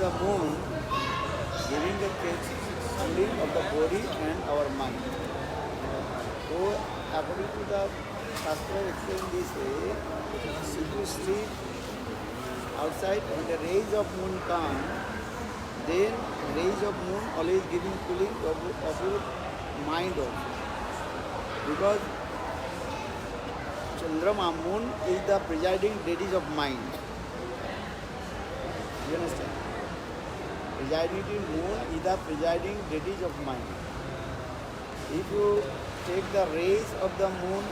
the moon giving the cooling of the body and our mind. So according to the Shastra explained this way, if you sleep outside when the rays of moon come, then rays of moon always giving cooling of your mind also. Because Chandrama, moon is the presiding deity of mind. You understand? Presiding moon is the presiding deity of mind. If you take the rays of the moon,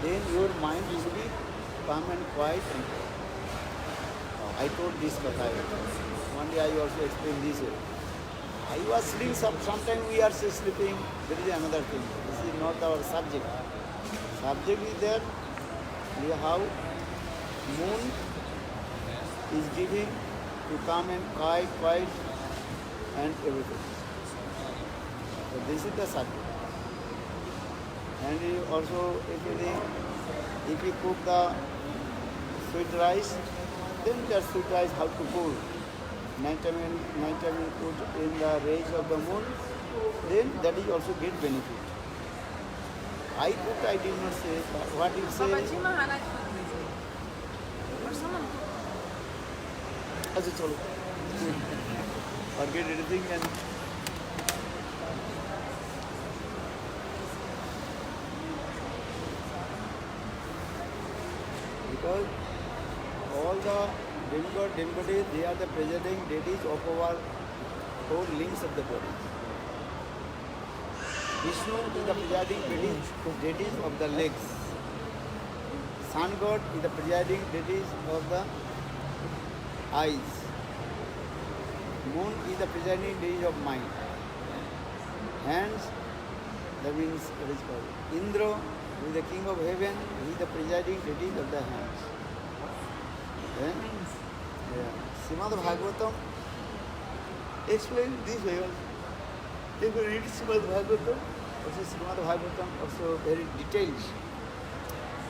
then your mind will be calm and quiet. I told this Katha. One day I also explained this way. I was sleeping, sometimes we are still sleeping, there is another thing. This is not our subject. Subject is that how moon is giving to calm and quiet and everything. So this is the subject. And also if you cook the sweet rice, then that sweet rice how to cool. Nighttime put in the rays of the moon, then that is also get benefit. I cooked, I did not say, but what you say. Babaji Maharaj. Or someone. As it's all. Forget anything and because all the demigods, they are the presiding deities of our four limbs of the body. Vishnu is the presiding deities of the legs. Sun God is the presiding deities of the eyes. Moon is the presiding deity of mind. Hands, that means what is called Indra, who is the king of heaven, he is the presiding deity of the hands. Then, Srimad Bhagavatam explained this way. If you read Srimad Bhagavatam, also Srimad Bhagavatam also very detailed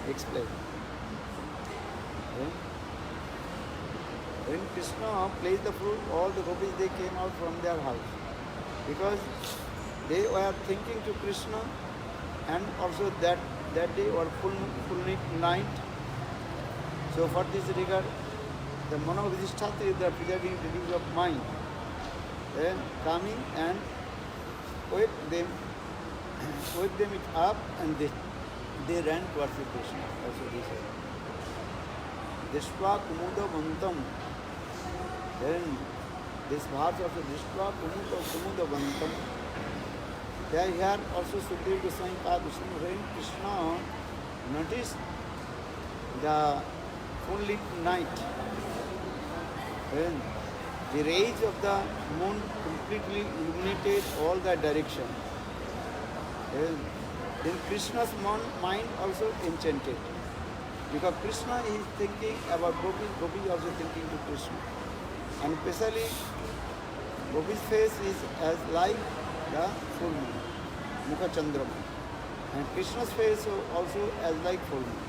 explained. When Krishna placed the fruit, all the gopis they came out from their house because they were thinking to Krishna, and also that day was full night. So for this regard, the Manovidhishthatri is the presiding deity of mind. Then coming and wake them it up, and they ran towards Krishna. Also this way. Dishva Kumuda Vantam. Then this verse also Dishva Kumuda Vantam. Here also Sukadeva Goswami Padusam when Krishna noticed the full night, when the rays of the moon completely illuminated all the direction. Then Krishna's mind also enchanted. Because Krishna is thinking about Gopi, Gopi is also thinking to Krishna. And especially Gopi's face is as like the full moon, Mukha Chandrama. And Krishna's face also as like full moon,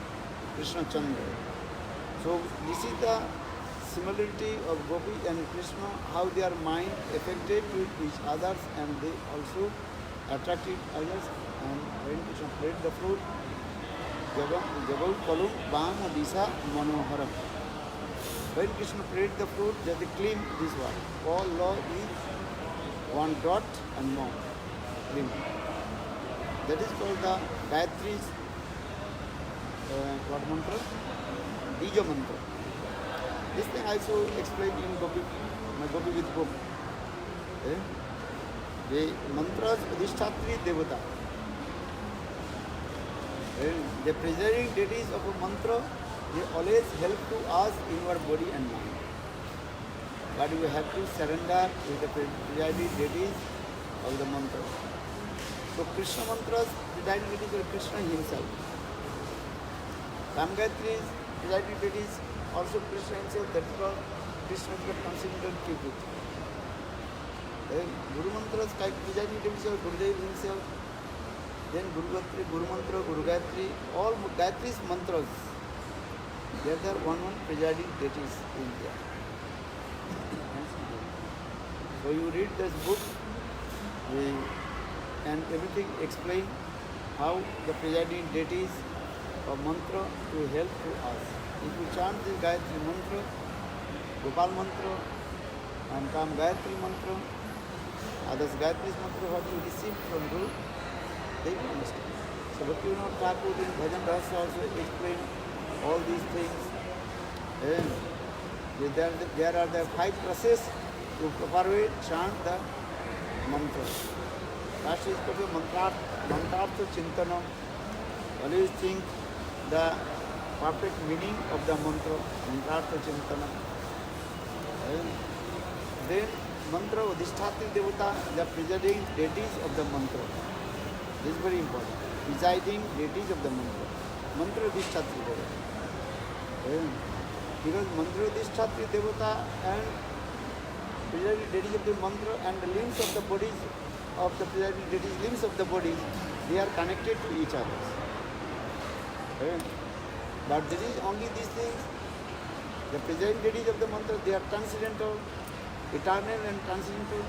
Krishna Chandra. So this is the similarity of Gopi and Krishna, how their mind affected to each others and they also attracted others. And when Krishna played the flute, Jabal Palum Bama Disa Manoharam. When Krishna played the flute, that they claim this one. All law is one dot and more. Claim. That is called the Gayatri's what mantra? Bija mantra. This thing I also explained in Gopi, my Gopi with Gopi. The mantras Adhishtatri Devata. The presiding deities of a mantra, they always help to us in our body and mind. But we have to surrender with the presiding deities of the mantra. So Krishna mantras, presiding deities are Krishna himself. Ramgayatri's presiding deities also Krishna himself, that is called Krishna is considered Cupid. Guru mantras, presiding deities are Gurudev himself. Then Guru Mantra, Guru Gayatri, all Gayatri's mantras, they are one presiding deities in there. And So you read this book, and everything explain how the presiding deities of mantra to help to us. If you chant this Gayatri mantra, Gopal mantra, and come Gayatri mantra, others Gayatri's mantra what you receive from Guru, they will understand. So Bhaktivinoda Thakur in Bhajan Rahasya also explain all these things. And there are the 5 processes to properly chant the mantra. First is called mantrartha chintanam. Always think the perfect meaning of the mantra, mantrartha chintanam. And then mantra udhishthatri devata, the presiding deities of the mantra. This is very important. Presiding deities of the mantra. Mantra udhishthatri devata. Because mantra udhishthatri devata and presiding deities of the mantra and the limbs of the bodies of the presiding deities, limbs of the bodies, they are connected to each other. But there is only these things. The presiding deities of the mantra, they are transcendental, eternal and transcendental.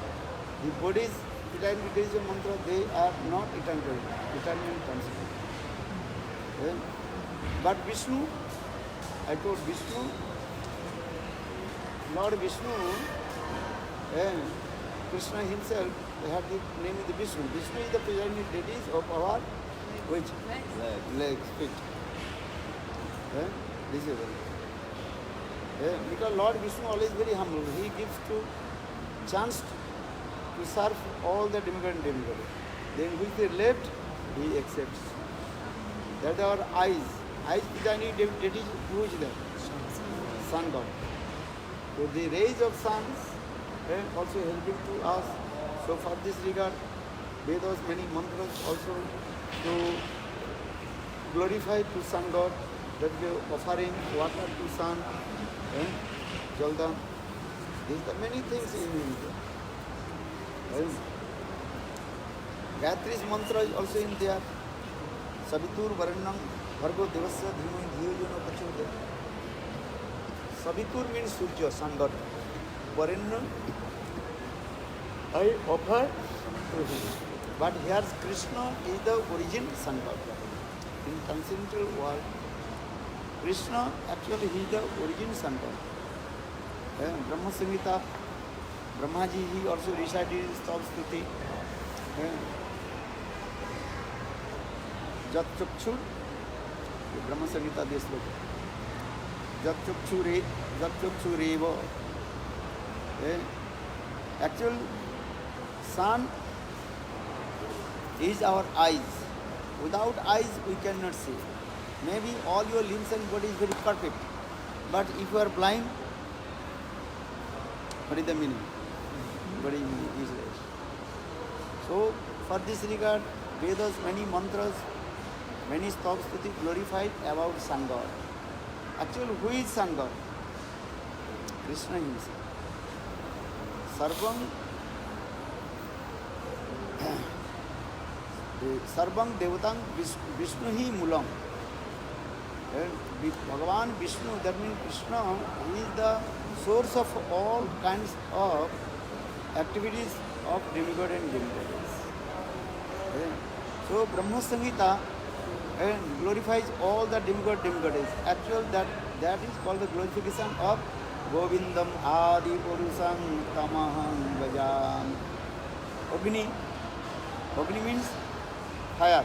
The bodies, presiding deities of mantra, they are not eternal and transcendental. But Vishnu, I told Vishnu, Lord Vishnu, Krishna himself, they have the name of the Vishnu. Vishnu is the presiding deities of our which? Legs, feet. This is it. Because Lord Vishnu always very humble. He gives to chance to serve all the demigod and demigod. Then which they left, he accepts. That our eyes. Eyes presiding deities, who is there? Sun God. So the rays of suns also helping to us. So for this regard, Vedas many mantras also to glorify to sun God, that we are offering water to sun, Jaldan. These are many things in India. Gayatri's mantra is also in there. Savitur Varannam Bhargo Devasya Dhimai Dhiyo Yo Na Prachodayat. Savitur means Surya, sun God. Varannam I offer to him. But here Krishna is the origin sun God. In transcendental world, Krishna actually he is the origin sun God. Brahma Samhita, Brahmaji he also recited Stav Stuti. Jat Chukshur, Brahma Samhita this look. Jat Chukshureva. Actual sun is our eyes. Without eyes we cannot see. Maybe all your limbs and body is very perfect. But if you are blind, what is the meaning? Very useless. So for this regard, Vedas many mantras, many stops to be glorified about Sun God. Actually, who is Sun God? Krishna himself. Sarvang Devatang Vishnu hi Mulam. And Bhagavan Vishnu, that means Krishna is the source of all kinds of activities of demigod and demigods. So Brahma Samhita glorifies all the demigods. Actually that is called the glorification of Govindam Adi Purusam Tamaham Gajan. Agni. Agni means fire.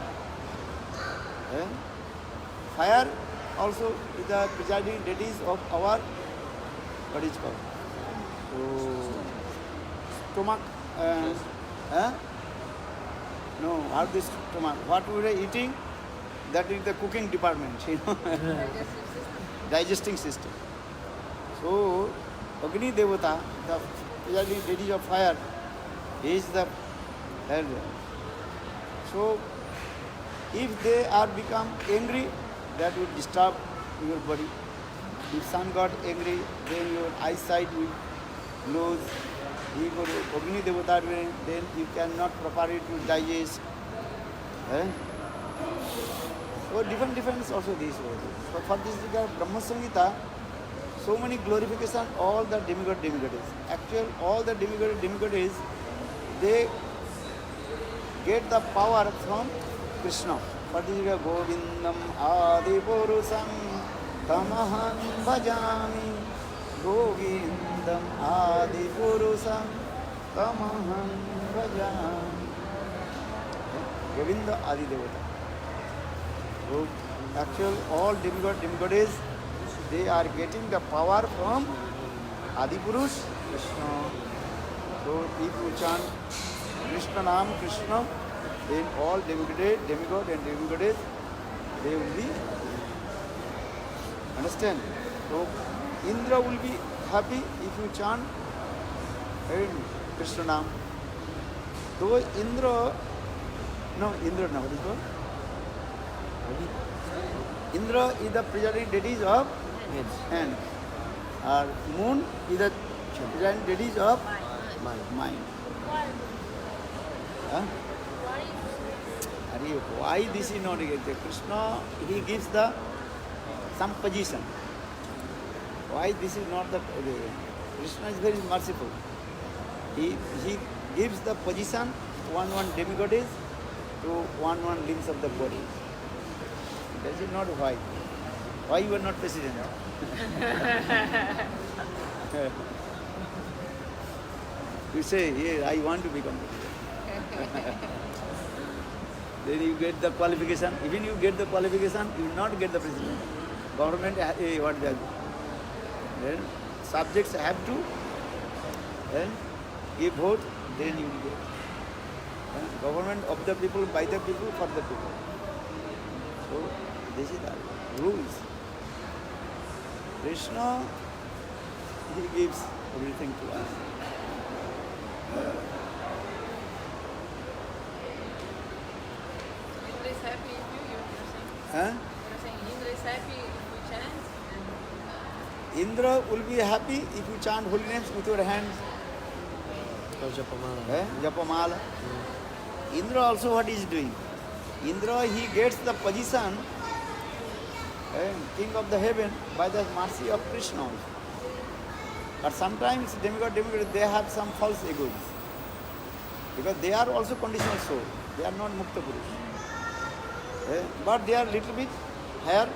Fire also is the presiding deities of our, what is called? So, stomach. No, how this stomach? What we are eating, that is the cooking department, digesting system. So, Agni Devata, the presiding deity of fire, is the elder. So, if they are become angry, that will disturb your body. If sun got angry, then your eyesight will lose. If Agni Devata, then you cannot properly to digest. So different also these ways. So for this regard, Brahma Samhita, so many glorification, all the demigods. Actual, all the demigods, they get the power from Krishna. Patiga Govindam Adi Purusam Tamaham Bhajami. Govindam Adi Purusam Tamaham Bhajami. Govinda Adi Devata. So, actual, all demigods, they are getting the power from Adi Purush, Krishna. So if you chant Krishna Nam, Krishna, then all demigod and demigods, they will be, understand? So Indra will be happy if you chant Krishna Nam. Though Indra, what is called? Indra is the presiding deities of hand. Moon is the presiding deities of mind. Huh? Why this is not against Krishna? He gives the some position. Why this is not the Krishna is very merciful. He gives the position one demigod is to one limbs of the body. That is not why. Why you are not president? You say, yeah, I want to become president. Then you get the qualification. Even you get the qualification, you will not get the president. Government, what they do? Then subjects have to give vote, then you will get. Government of the people, by the people, for the people. So this is the rules. Krishna, he gives everything to us. Indra is happy if you're saying. Huh? You're saying Indra is happy if we chant. Indra will be happy if you chant holy names with your hands. Japamala. Indra also what he is doing? Indra, he gets the position, king of the heaven, by the mercy of Krishna. But sometimes demigod, they have some false egos. Because they are also conditional soul. They are not Mukta Purush. But they are little bit higher,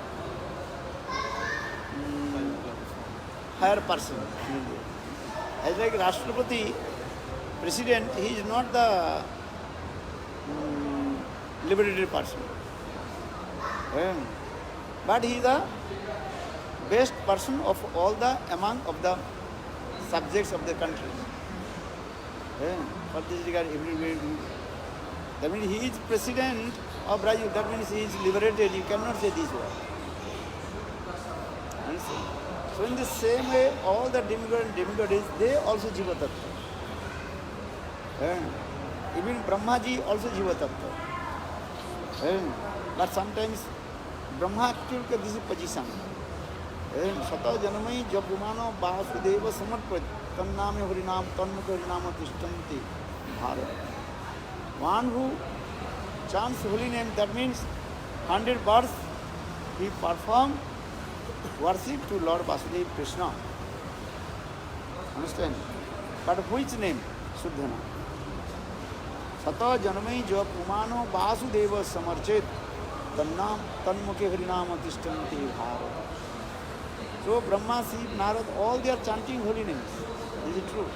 higher person. As like Rashtrapati, president, he is not the liberated person. But he is the best person of all the among of the subjects of the country. For this regard, everywhere. That means he is president of Raju. That means he is liberated. You cannot say this word. Understand? So in the same way, all the demigods, they also Jiva Tattva. Even Brahmaji also Jiva Tattva. But sometimes Brahma actually this is position. Sata Janamai Japumano Vasudeva Samarprit Tanname Harinam Tanmukha Harinama Tishtanti Bharat. One who chants holy name, that means 100 births he performed worship to Lord Vasudeva Krishna. Understand? But which name? Suddhana. Sata Janamai Japumano Vasudeva Samarchet Tannam Tanmukhe Harinama Tishtanti Bharat. So Brahma, Shiv, Narad, all they are chanting holy names. Is it true?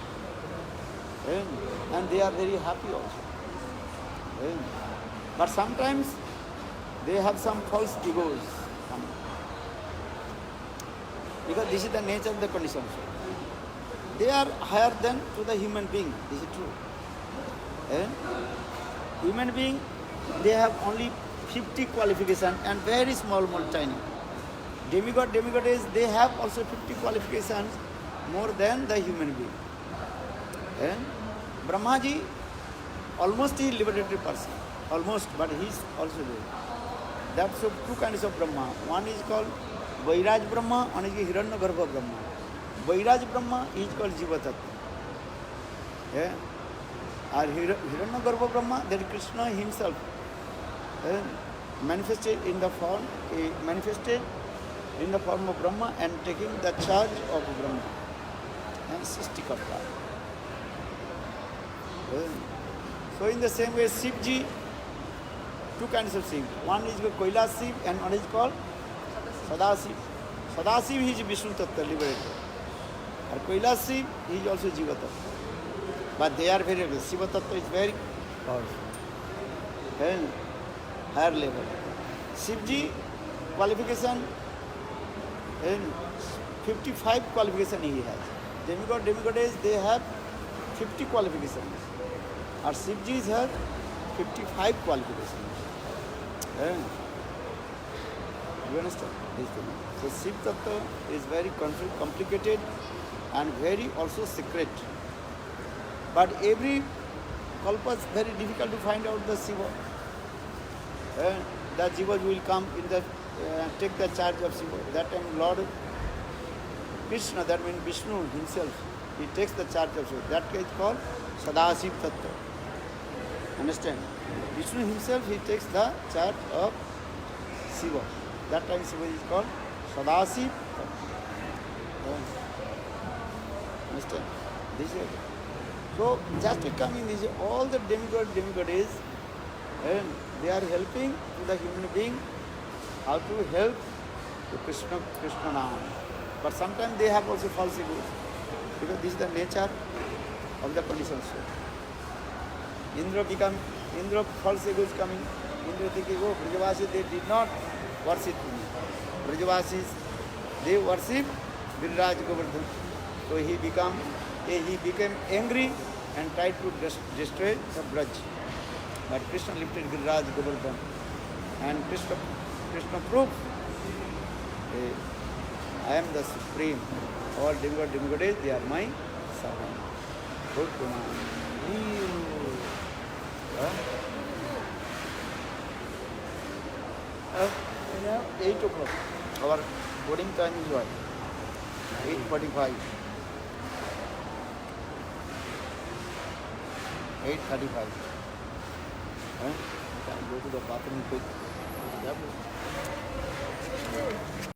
And they are very happy also. But sometimes they have some false egos. Because this is the nature of the condition. They are higher than to the human being. Is it true? Human being, they have only 50 qualifications and very small, tiny. Demigod is, they have also 50 qualifications more than the human being. Brahmaji, almost he liberated person. Almost, but he is also there. That's two kinds of Brahma. One is called Vairaj Brahma, one is Hiranyagarbha Brahma. Vairaj Brahma is called Jiva Tattva. And Hiranyagarbha Brahma, that Krishna himself manifested in the form, manifested in the form of Brahma and taking the charge of Brahma and Srishtikarta. So in the same way, Shivji, two kinds of Shiv. One is called Kailash Shiv and one is called Sadashiv. Sadashiv is Vishnu Tattva, liberator. And Kailash Shiv is also Jiva Tattva. But they are very, Shiva Tattva is very powerful. And higher level. Shivji qualification, and 55 qualification he has. Demigod, demigoddess, they have 50 qualifications. Our Shivjis have 55 qualifications. And you understand this thing? So Shiv Tattva is very complicated and very also secret. But every kalpa is very difficult to find out the Shiva. And the Jivas will come in the take the charge of Shiva. That time Lord Krishna, that means Vishnu himself, he takes the charge of Shiva. That is called Sadashiv Tattva. Understand? Vishnu himself, he takes the charge of Shiva. That time Shiva is called Sadashiv Tattva. Understand? This is so just coming, this all the demigoddess, and they are helping to the human being how to help to Krishna Nam. But sometimes they have also false egos, because this is the nature of the conditions. Indra false ego is coming. Indra thinking, oh, Brajavasis, they did not worship me. Brajavasis, they worship Giriraj Govardhan. So he became angry and tried to destroy the Braj. But Krishna lifted Giriraj Govardhan. And Krishna proved, I am the supreme. All demigoddess, they are my servant. Good command. 8 o'clock. Our boarding time is what? 8:45. 8:35. Huh? Can go to the bathroom quick.